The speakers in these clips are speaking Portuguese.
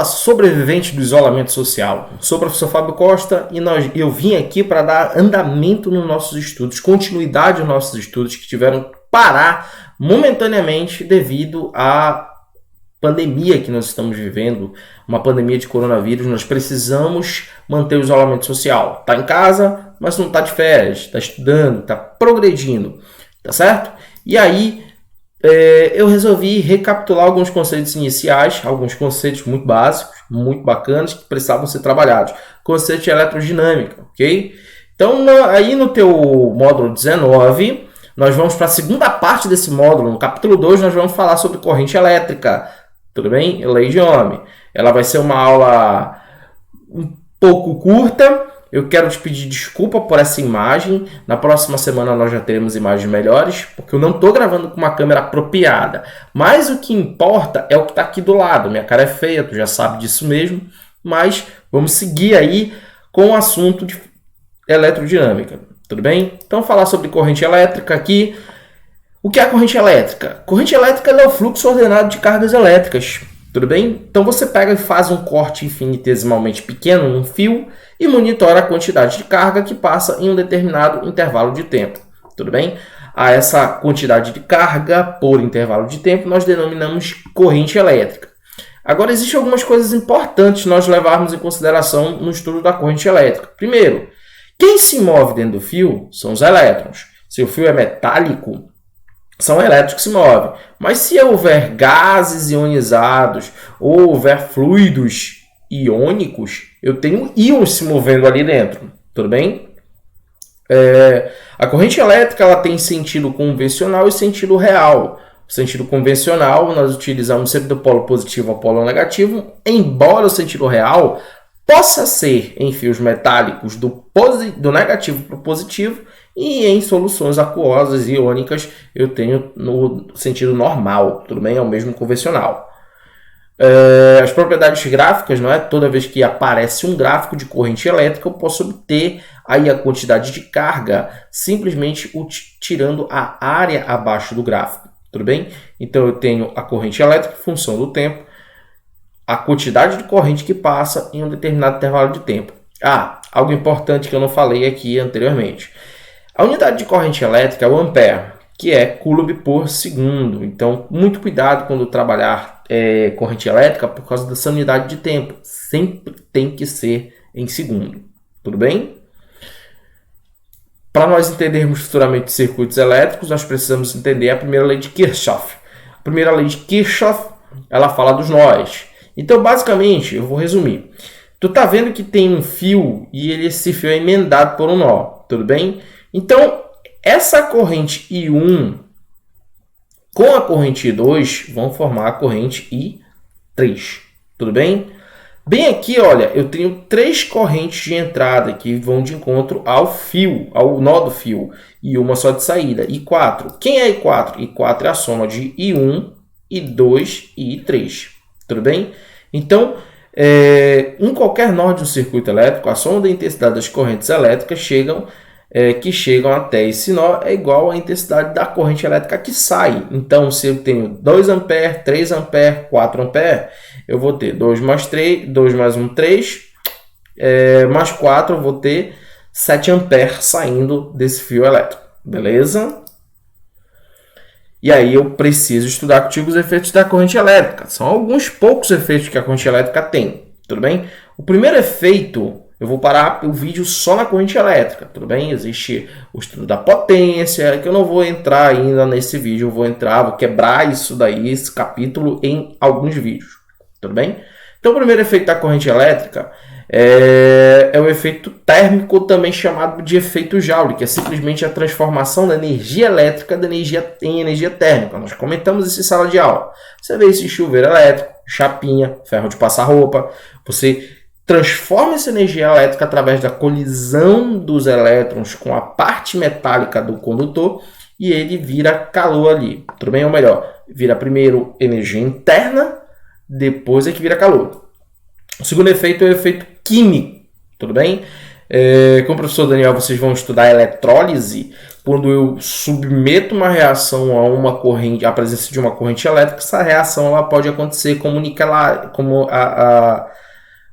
fala sobrevivente do isolamento social. Sou o professor Fábio Costa e eu vim aqui para dar andamento nos nossos estudos, continuidade nos nossos estudos que tiveram que parar momentaneamente devido à pandemia que nós estamos vivendo, uma pandemia de coronavírus. Nós precisamos manter o isolamento social. Está em casa, mas não está de férias, está estudando, está progredindo, tá certo? E aí eu resolvi recapitular alguns conceitos iniciais, alguns conceitos muito básicos, muito bacanas, que precisavam ser trabalhados. Conceito de eletrodinâmica, ok? Então, aí no teu módulo 19, nós vamos para a segunda parte desse módulo. No capítulo 2, nós vamos falar sobre corrente elétrica. Tudo bem? Lei de Ohm. Ela vai ser uma aula um pouco curta. Eu quero te pedir desculpa por essa imagem. Na próxima semana nós já teremos imagens melhores, porque eu não estou gravando com uma câmera apropriada. Mas o que importa é o que está aqui do lado. Minha cara é feia, tu já sabe disso mesmo. Mas vamos seguir aí com o assunto de eletrodinâmica. Tudo bem? Então, falar sobre corrente elétrica aqui. O que é a corrente elétrica? Corrente elétrica é o fluxo ordenado de cargas elétricas. Tudo bem? Então você pega e faz um corte infinitesimalmente pequeno num fio e monitora a quantidade de carga que passa em um determinado intervalo de tempo. Tudo bem? A essa quantidade de carga por intervalo de tempo nós denominamos corrente elétrica. Agora, existem algumas coisas importantes nós levarmos em consideração no estudo da corrente elétrica. Primeiro, quem se move dentro do fio são os elétrons. Se o fio é metálico, são elétrons que se movem. Mas se houver gases ionizados ou houver fluidos iônicos, eu tenho íons se movendo ali dentro. Tudo bem? A corrente elétrica ela tem sentido convencional e sentido real. O sentido convencional, nós utilizamos sempre do polo positivo ao polo negativo, embora o sentido real possa ser em fios metálicos do negativo para o positivo, e em soluções aquosas e iônicas eu tenho no sentido normal, tudo bem? É o mesmo convencional. As propriedades gráficas, não é? Toda vez que aparece um gráfico de corrente elétrica, eu posso obter aí a quantidade de carga simplesmente tirando a área abaixo do gráfico, tudo bem? Então eu tenho a corrente elétrica em função do tempo, a quantidade de corrente que passa em um determinado intervalo de tempo. Algo importante que eu não falei aqui anteriormente. A unidade de corrente elétrica é o ampere, que é coulomb por segundo. Então, muito cuidado quando trabalhar corrente elétrica por causa dessa unidade de tempo. Sempre tem que ser em segundo. Tudo bem? Para nós entendermos futuramente circuitos elétricos, nós precisamos entender a primeira lei de Kirchhoff. A primeira lei de Kirchhoff, ela fala dos nós. Então, basicamente, eu vou resumir. Tu tá vendo que tem um fio e esse fio é emendado por um nó. Tudo bem? Então, essa corrente I1 com a corrente I2 vão formar a corrente I3. Tudo bem? Bem aqui, olha, eu tenho 3 correntes de entrada que vão de encontro ao fio, ao nó do fio, e uma só de saída, I4. Quem é I4? I4 é a soma de I1, I2 e I3. Tudo bem? Então, em qualquer nó de um circuito elétrico, a soma da intensidade das correntes elétricas que chegam até esse nó é igual à intensidade da corrente elétrica que sai. Então, se eu tenho 2 A, 3 A, 4 A, eu vou ter 2 mais 1, 3, mais 4, eu vou ter 7 A saindo desse fio elétrico. Beleza? E aí eu preciso estudar contigo os efeitos da corrente elétrica. São alguns poucos efeitos que a corrente elétrica tem. Tudo bem? O primeiro efeito... Eu vou parar o vídeo só na corrente elétrica, tudo bem? Existe o estudo da potência, que eu não vou entrar ainda nesse vídeo, vou quebrar isso daí, esse capítulo, em alguns vídeos, tudo bem? Então, o primeiro efeito da corrente elétrica é o efeito térmico, também chamado de efeito Joule, que é simplesmente a transformação da energia elétrica em energia térmica. Nós comentamos isso em sala de aula. Você vê esse chuveiro elétrico, chapinha, ferro de passar roupa, você transforma essa energia elétrica através da colisão dos elétrons com a parte metálica do condutor e ele vira calor ali. Tudo bem? Ou melhor, vira primeiro energia interna, depois é que vira calor. O segundo efeito é o efeito químico. Tudo bem? Com o professor Daniel, vocês vão estudar eletrólise, quando eu submeto uma reação a uma corrente, à presença de uma corrente elétrica, essa reação ela pode acontecer como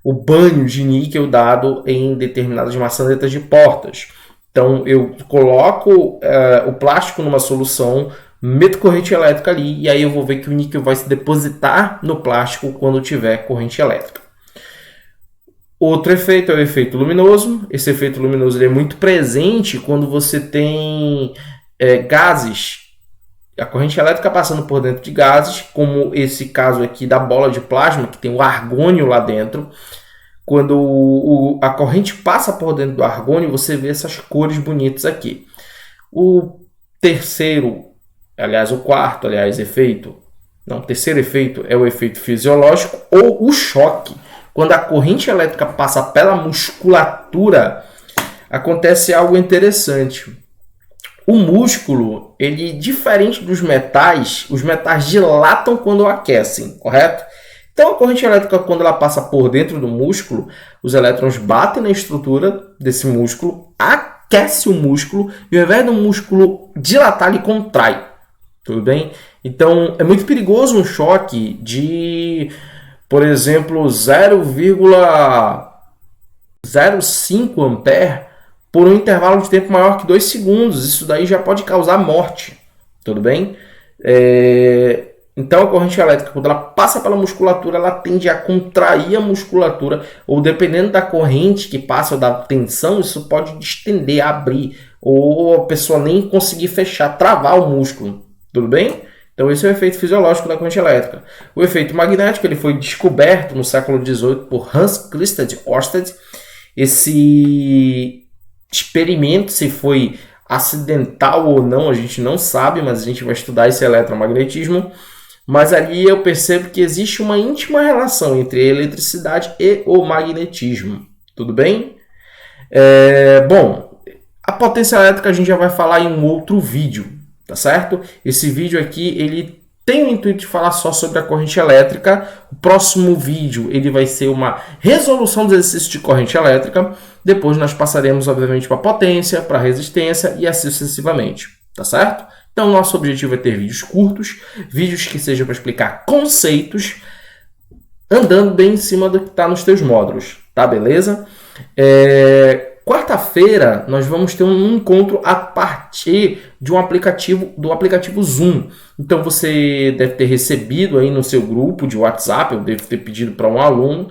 o banho de níquel dado em determinadas maçanetas de portas. Então eu coloco o plástico numa solução, meto corrente elétrica ali e aí eu vou ver que o níquel vai se depositar no plástico quando tiver corrente elétrica. Outro efeito é o efeito luminoso. Esse efeito luminoso ele é muito presente quando você tem gases, a corrente elétrica passando por dentro de gases, como esse caso aqui da bola de plasma, que tem o argônio lá dentro. Quando a corrente passa por dentro do argônio, você vê essas cores bonitas aqui. O terceiro efeito é o efeito fisiológico ou o choque. Quando a corrente elétrica passa pela musculatura, acontece algo interessante. O músculo, ele diferente dos metais, os metais dilatam quando aquecem, correto? Então, a corrente elétrica, quando ela passa por dentro do músculo, os elétrons batem na estrutura desse músculo, aquece o músculo e ao invés do músculo dilatar, ele contrai. Tudo bem? Então, é muito perigoso um choque de, por exemplo, 0,05 ampere por um intervalo de tempo maior que 2 segundos. Isso daí já pode causar morte. Tudo bem? Então, a corrente elétrica, quando ela passa pela musculatura, ela tende a contrair a musculatura, ou dependendo da corrente que passa ou da tensão, isso pode distender, abrir, ou a pessoa nem conseguir fechar, travar o músculo. Tudo bem? Então, esse é o efeito fisiológico da corrente elétrica. O efeito magnético ele foi descoberto no século XVIII por Hans Christian Ørsted. Esse experimento, se foi acidental ou não, a gente não sabe, mas a gente vai estudar esse eletromagnetismo. Mas ali eu percebo que existe uma íntima relação entre a eletricidade e o magnetismo. Tudo bem? Bom, a potência elétrica a gente já vai falar em um outro vídeo, tá certo? Esse vídeo aqui, ele tem o intuito de falar só sobre a corrente elétrica. O próximo vídeo, ele vai ser uma resolução dos exercícios de corrente elétrica. Depois nós passaremos, obviamente, para a potência, para a resistência e assim sucessivamente, tá certo? Então, nosso objetivo é ter vídeos curtos, vídeos que sejam para explicar conceitos, andando bem em cima do que está nos teus módulos, tá? Beleza? Quarta-feira, nós vamos ter um encontro a partir de do aplicativo Zoom. Então, você deve ter recebido aí no seu grupo de WhatsApp, eu devo ter pedido para um aluno,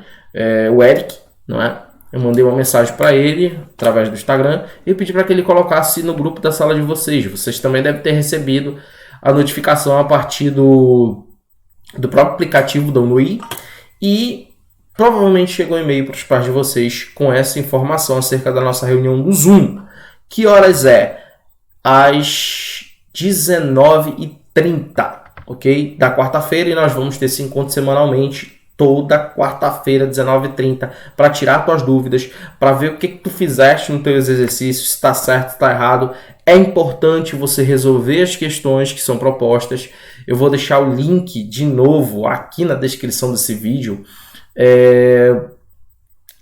o Eric, não é? Eu mandei uma mensagem para ele, através do Instagram, e pedi para que ele colocasse no grupo da sala de vocês. Vocês também devem ter recebido a notificação a partir do próprio aplicativo da UNI. E provavelmente chegou um e-mail para os pais de vocês com essa informação acerca da nossa reunião do Zoom. Que horas é? Às 19h30, ok? Da quarta-feira, e nós vamos ter esse encontro semanalmente, toda quarta-feira, 19h30, para tirar tuas dúvidas, para ver o que tu fizeste nos teus exercícios, se está certo, se está errado. É importante você resolver as questões que são propostas. Eu vou deixar o link de novo aqui na descrição desse vídeo.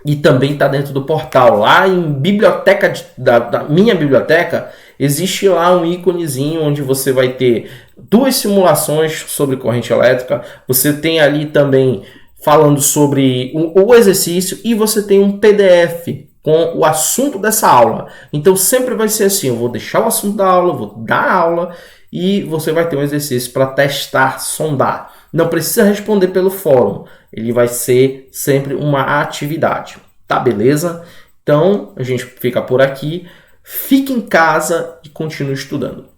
E também está dentro do portal. Lá em biblioteca, da minha biblioteca, existe lá um íconezinho onde você vai ter 2 simulações sobre corrente elétrica. Você tem ali também falando sobre o exercício e você tem um PDF com o assunto dessa aula. Então sempre vai ser assim, eu vou deixar o assunto da aula, vou dar a aula e você vai ter um exercício para testar, sondar. Não precisa responder pelo fórum, ele vai ser sempre uma atividade, tá beleza? Então a gente fica por aqui, fique em casa e continue estudando.